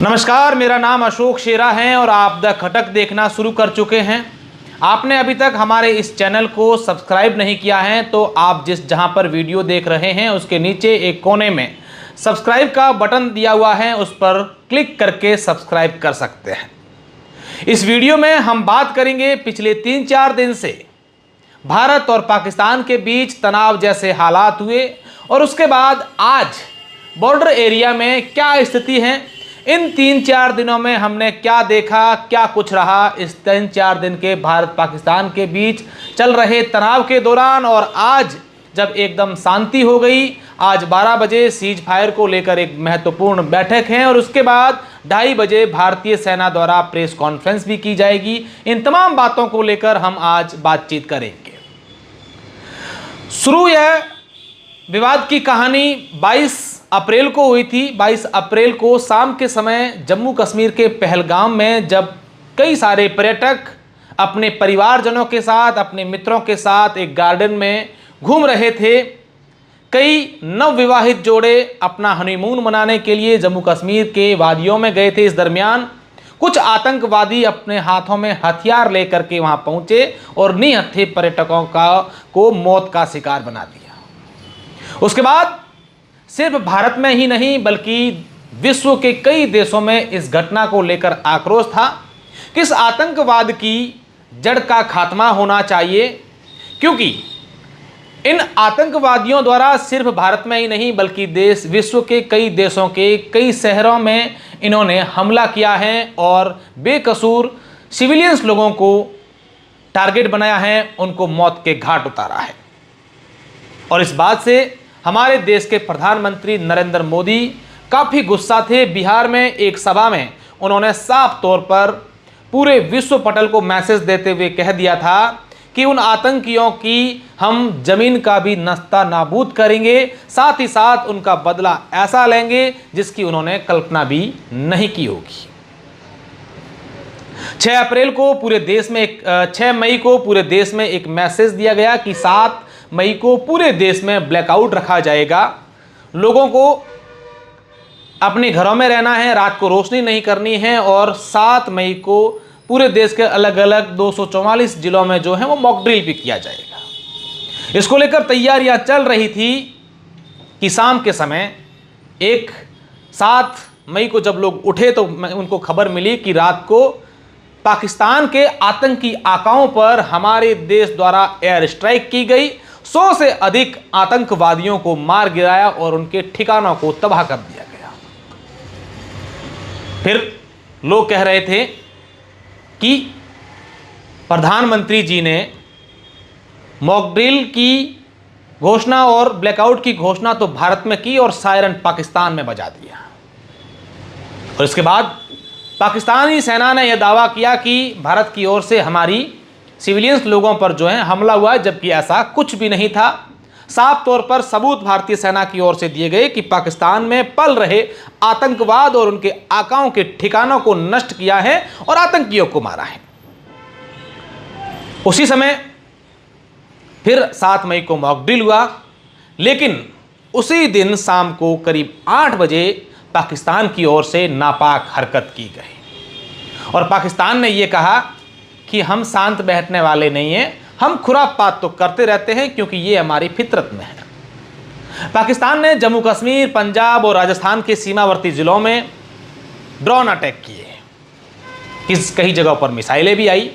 नमस्कार, मेरा नाम अशोक शेरा है और आप द खटक देखना शुरू कर चुके हैं। आपने अभी तक हमारे इस चैनल को सब्सक्राइब नहीं किया है तो आप जहां पर वीडियो देख रहे हैं उसके नीचे एक कोने में सब्सक्राइब का बटन दिया हुआ है, उस पर क्लिक करके सब्सक्राइब कर सकते हैं। इस वीडियो में हम बात करेंगे पिछले 3-4 दिन से भारत और पाकिस्तान के बीच तनाव जैसे हालात हुए और उसके बाद आज बॉर्डर एरिया में क्या स्थिति है। इन 3-4 दिनों में हमने क्या देखा, क्या कुछ रहा इस 3-4 दिन के भारत पाकिस्तान के बीच चल रहे तनाव के दौरान, और आज जब एकदम शांति हो गई। आज 12 बजे सीज फायर को लेकर एक महत्वपूर्ण बैठक है और उसके बाद 2:30 बजे भारतीय सेना द्वारा प्रेस कॉन्फ्रेंस भी की जाएगी। इन तमाम बातों को लेकर हम आज बातचीत करेंगे। शुरू यह विवाद की कहानी 22 अप्रैल को हुई थी। 22 अप्रैल को शाम के समय जम्मू कश्मीर के पहलगाम में जब कई सारे पर्यटक अपने परिवारजनों के साथ, अपने मित्रों के साथ एक गार्डन में घूम रहे थे। कई नवविवाहित जोड़े अपना हनीमून मनाने के लिए जम्मू कश्मीर के वादियों में गए थे। इस दरमियान कुछ आतंकवादी अपने हाथों में हथियार लेकर के वहां पहुंचे और निहत्थे पर्यटकों को मौत का शिकार बना दिया। उसके बाद सिर्फ भारत में ही नहीं बल्कि विश्व के कई देशों में इस घटना को लेकर आक्रोश था। किस आतंकवाद की जड़ का खात्मा होना चाहिए, क्योंकि इन आतंकवादियों द्वारा सिर्फ भारत में ही नहीं बल्कि विश्व के कई देशों के कई शहरों में इन्होंने हमला किया है और बेकसूर सिविलियंस लोगों को टारगेट बनाया है, उनको मौत के घाट उतारा है। और इस बात से हमारे देश के प्रधानमंत्री नरेंद्र मोदी काफ़ी गुस्सा थे। बिहार में एक सभा में उन्होंने साफ तौर पर पूरे विश्व पटल को मैसेज देते हुए कह दिया था कि उन आतंकियों की हम जमीन का भी नस्ता नाबूद करेंगे, साथ ही साथ उनका बदला ऐसा लेंगे जिसकी उन्होंने कल्पना भी नहीं की होगी। 6 मई को पूरे देश में एक मैसेज दिया गया कि 7 मई को पूरे देश में ब्लैकआउट रखा जाएगा। लोगों को अपने घरों में रहना है, रात को रोशनी नहीं करनी है और 7 मई को पूरे देश के अलग अलग 244 जिलों में जो है वो मॉक ड्रिल भी किया जाएगा। इसको लेकर तैयारियां चल रही थी कि शाम के समय 7 मई को जब लोग उठे तो उनको खबर मिली कि रात को पाकिस्तान के आतंकी आकाओं पर हमारे देश द्वारा एयर स्ट्राइक की गई। 100 से अधिक आतंकवादियों को मार गिराया और उनके ठिकानों को तबाह कर दिया गया। फिर लोग कह रहे थे कि प्रधानमंत्री जी ने मॉक ड्रिल की घोषणा और ब्लैकआउट की घोषणा तो भारत में की और सायरन पाकिस्तान में बजा दिया। और इसके बाद पाकिस्तानी सेना ने यह दावा किया कि भारत की ओर से हमारी सिविलियंस लोगों पर जो है हमला हुआ, जबकि ऐसा कुछ भी नहीं था। साफ तौर पर सबूत भारतीय सेना की ओर से दिए गए कि पाकिस्तान में पल रहे आतंकवाद और उनके आकाओं के ठिकानों को नष्ट किया है और आतंकियों को मारा है। उसी समय फिर 7 मई को मॉक ड्रिल हुआ, लेकिन उसी दिन शाम को करीब 8 बजे पाकिस्तान की ओर से नापाक हरकत की गई और पाकिस्तान ने यह कहा कि हम शांत बैठने वाले नहीं हैं, हम खुरापात तो करते रहते हैं क्योंकि ये हमारी फितरत में है। पाकिस्तान ने जम्मू कश्मीर, पंजाब और राजस्थान के सीमावर्ती जिलों में ड्रोन अटैक किए। कई जगहों पर मिसाइलें भी आई,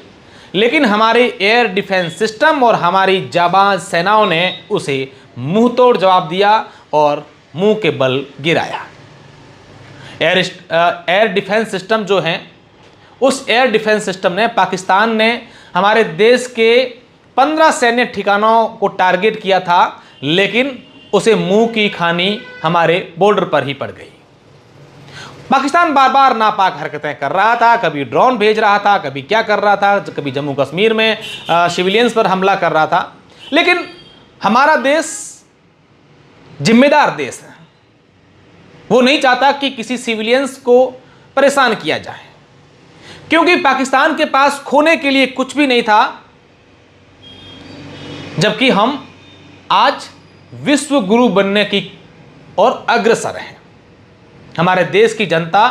लेकिन हमारे एयर डिफेंस सिस्टम और हमारी जाबाज सेनाओं ने उसे मुंह तोड़ जवाब दिया और मुंह के बल गिराया। एयर डिफेंस सिस्टम जो है, उस एयर डिफेंस सिस्टम ने पाकिस्तान ने हमारे देश के 15 सैन्य ठिकानों को टारगेट किया था, लेकिन उसे मुंह की खानी हमारे बॉर्डर पर ही पड़ गई। पाकिस्तान बार बार नापाक हरकतें कर रहा था, कभी ड्रोन भेज रहा था, कभी क्या कर रहा था, कभी जम्मू कश्मीर में सिविलियंस पर हमला कर रहा था। लेकिन हमारा देश जिम्मेदार देश है, वो नहीं चाहता कि किसी सिविलियंस को परेशान किया जाए, क्योंकि पाकिस्तान के पास खोने के लिए कुछ भी नहीं था, जबकि हम आज विश्व गुरु बनने की ओर अग्रसर हैं। हमारे देश की जनता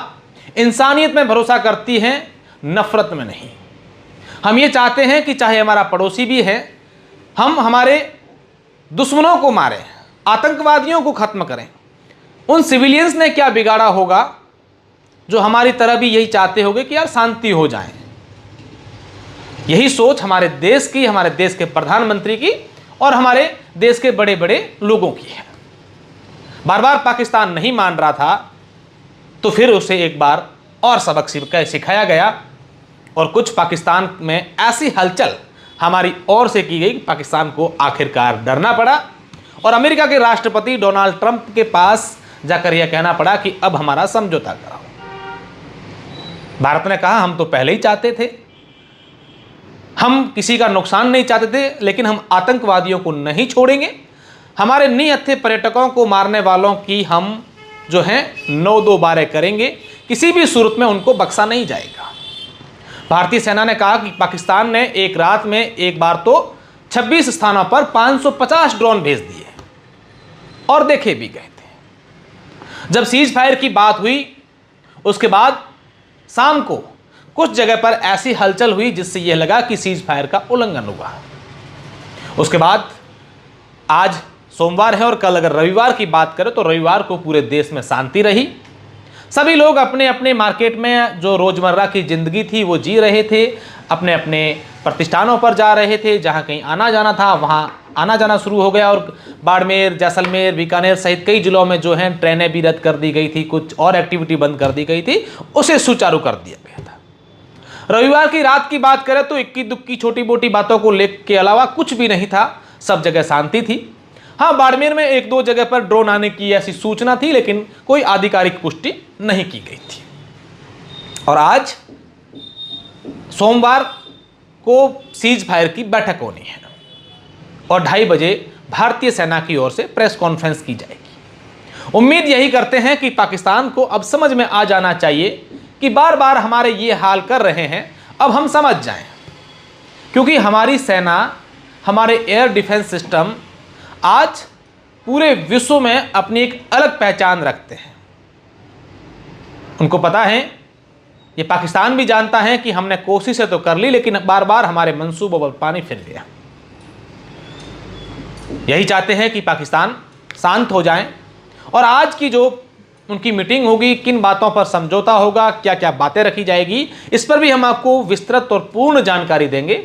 इंसानियत में भरोसा करती हैं, नफरत में नहीं। हम ये चाहते हैं कि चाहे हमारा पड़ोसी भी है, हम हमारे दुश्मनों को मारें, आतंकवादियों को खत्म करें। उन सिविलियंस ने क्या बिगाड़ा होगा जो हमारी तरह भी यही चाहते होंगे कि यार शांति हो जाए। यही सोच हमारे देश की, हमारे देश के प्रधानमंत्री की और हमारे देश के बड़े बड़े लोगों की है। बार बार पाकिस्तान नहीं मान रहा था तो फिर उसे एक बार और सबक सिखाया गया और कुछ पाकिस्तान में ऐसी हलचल हमारी ओर से की गई कि पाकिस्तान को आखिरकार डरना पड़ा और अमेरिका के राष्ट्रपति डोनाल्ड ट्रंप के पास जाकर यह कहना पड़ा कि अब हमारा समझौता कराओ। भारत ने कहा हम तो पहले ही चाहते थे, हम किसी का नुकसान नहीं चाहते थे, लेकिन हम आतंकवादियों को नहीं छोड़ेंगे। हमारे निहत्थे पर्यटकों को मारने वालों की हम जो है 9-2 बारें करेंगे, किसी भी सूरत में उनको बख्शा नहीं जाएगा। भारतीय सेना ने कहा कि पाकिस्तान ने एक रात में एक बार तो 26 स्थानों पर 550 ड्रोन भेज दिए और देखे भी गए थे। जब सीज फायर की बात हुई उसके बाद शाम को कुछ जगह पर ऐसी हलचल हुई जिससे यह लगा कि सीज फायर का उल्लंघन हुआ। उसके बाद आज सोमवार है और कल अगर रविवार की बात करें तो रविवार को पूरे देश में शांति रही। सभी लोग अपने अपने मार्केट में जो रोज़मर्रा की ज़िंदगी थी वो जी रहे थे, अपने अपने प्रतिष्ठानों पर जा रहे थे। जहाँ कहीं आना जाना था वहाँ आना जाना शुरू हो गया और बाड़मेर, जैसलमेर, बीकानेर सहित कई जिलों में जो हैं ट्रेनें भी रद्द कर दी गई थी, कुछ और एक्टिविटी बंद कर दी गई थी, उसे सुचारू कर दिया गया था। रविवार की रात की बात करें तो इक्की दुक्की छोटी मोटी बातों को लेकर के अलावा कुछ भी नहीं था, सब जगह शांति थी। हाँ, बाड़मेर में 1-2 जगह पर ड्रोन आने की ऐसी सूचना थी, लेकिन कोई आधिकारिक पुष्टि नहीं की गई थी। और आज सोमवार को सीज फायर की बैठक होनी है और 2:30 बजे भारतीय सेना की ओर से प्रेस कॉन्फ्रेंस की जाएगी। उम्मीद यही करते हैं कि पाकिस्तान को अब समझ में आ जाना चाहिए कि बार बार हमारे ये हाल कर रहे हैं, अब हम समझ जाएं, क्योंकि हमारी सेना, हमारे एयर डिफेंस सिस्टम आज पूरे विश्व में अपनी एक अलग पहचान रखते हैं। उनको पता है, ये पाकिस्तान भी जानता है कि हमने कोशिशें तो कर ली लेकिन बार बार हमारे मंसूबों पर पानी फिर गया। यही चाहते हैं कि पाकिस्तान शांत हो जाए और आज की जो उनकी मीटिंग होगी, किन बातों पर समझौता होगा, क्या क्या बातें रखी जाएगी, इस पर भी हम आपको विस्तृत और पूर्ण जानकारी देंगे।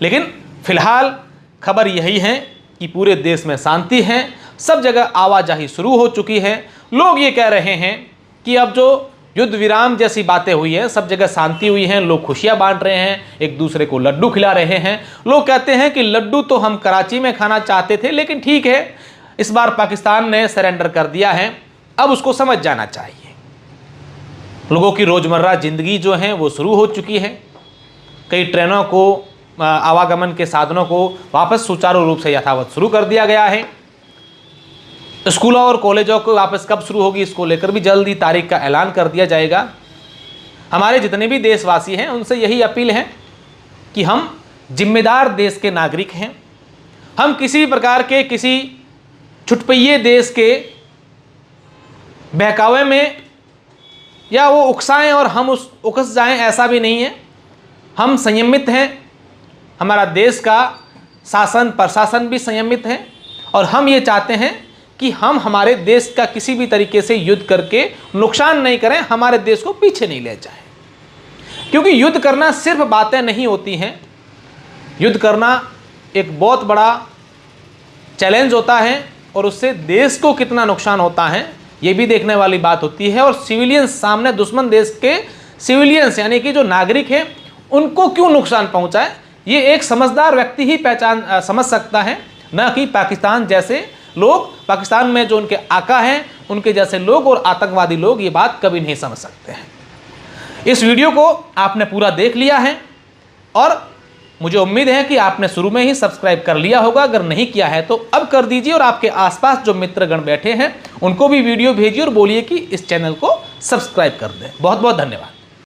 लेकिन फिलहाल खबर यही है कि पूरे देश में शांति है, सब जगह आवाजाही शुरू हो चुकी है। लोग ये कह रहे हैं कि अब जो युद्ध विराम जैसी बातें हुई है, सब जगह शांति हुई है, लोग खुशियां बांट रहे हैं, एक दूसरे को लड्डू खिला रहे हैं। लोग कहते हैं कि लड्डू तो हम कराची में खाना चाहते थे, लेकिन ठीक है, इस बार पाकिस्तान ने सरेंडर कर दिया है, अब उसको समझ जाना चाहिए। लोगों की रोज़मर्रा ज़िंदगी जो है वो शुरू हो चुकी है। कई ट्रेनों को, आवागमन के साधनों को वापस सुचारू रूप से यथावत शुरू कर दिया गया है। स्कूलों और कॉलेजों को वापस कब शुरू होगी, इसको लेकर भी जल्दी तारीख का ऐलान कर दिया जाएगा। हमारे जितने भी देशवासी हैं उनसे यही अपील है कि हम जिम्मेदार देश के नागरिक हैं। हम किसी प्रकार के किसी छुटपैये देश के बहकावे में या वो उकसाएं और हम उस उकस जाएं, ऐसा भी नहीं है। हम संयमित हैं, हमारा देश का शासन प्रशासन भी संयमित है और हम ये चाहते हैं कि हम हमारे देश का किसी भी तरीके से युद्ध करके नुकसान नहीं करें, हमारे देश को पीछे नहीं ले जाएं। क्योंकि युद्ध करना सिर्फ बातें नहीं होती हैं, युद्ध करना एक बहुत बड़ा चैलेंज होता है और उससे देश को कितना नुकसान होता है ये भी देखने वाली बात होती है। और सिविलियंस सामने, दुश्मन देश के सिविलियंस यानी कि जो नागरिक हैं, उनको क्यों नुकसान पहुंचाए, ये एक समझदार व्यक्ति ही समझ सकता है, न कि पाकिस्तान जैसे लोग, पाकिस्तान में जो उनके आका हैं उनके जैसे लोग और आतंकवादी लोग ये बात कभी नहीं समझ सकते हैं। इस वीडियो को आपने पूरा देख लिया है और मुझे उम्मीद है कि आपने शुरू में ही सब्सक्राइब कर लिया होगा। अगर नहीं किया है तो अब कर दीजिए और आपके आसपास जो मित्रगण बैठे हैं उनको भी वीडियो भेजिए और बोलिए कि इस चैनल को सब्सक्राइब कर दें। बहुत बहुत धन्यवाद।